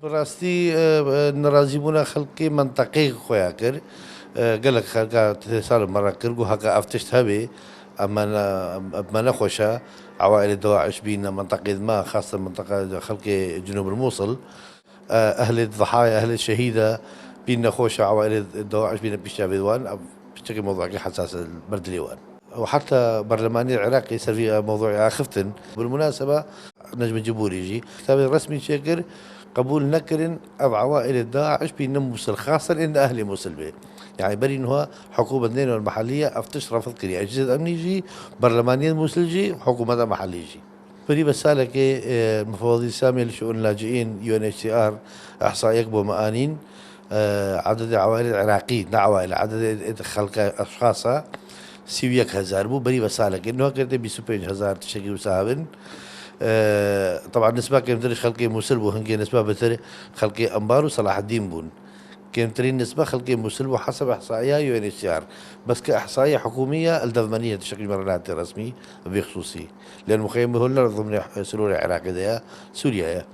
براستي نرازي بونا خلقي منطقي خويا كر قال لك خلقا تسال مرة كرجو هكا افتشت هبي اما نخوشة عوائل الدواعش بينا منطقة ما خاصة منطقة خلقي جنوب الموصل أهل الضحايا أهل الشهيدة بينا خوشة عوائل الدواعش بينا بيشتا بيوان بشكل موضوع حساس البرد اليوان. وحتى برلماني العراقي يصير في موضوع خفتن بالمناسبة نجم الجبور يجي كتاب الرسمي شكر قبول نكر أو عوائل الداعش بين موصل خاصة إن أهل موصل به يعني بري إنه حكومة دين المحلية أفتش رفض كري أجهزة أمني يجي برلمانية موصل جي حكومة محلية يجي بري بسالك المفوضية السامية لشؤون اللاجئين UNHCR إحصاء يكبو مآنين عدد العوائل العراقيين لا عوائل عدد خلق أشخاص سيويك هزار بو بري بسالك إنه كده بيسوبين هزار تشكي وسابن طبعا نسبة كم تري خلقي موسل بو هنجي نسبة بتري خلقي أنبار وصلاح الدين بون كم تري نسبة خلقي موسل بو حسب إحصائية UNHCR بس كإحصائية حكومية الدفمانية تشكل مرنات رسمي بخصوصي لأن مخيم هو ضمن سوريا العراق ده سوريا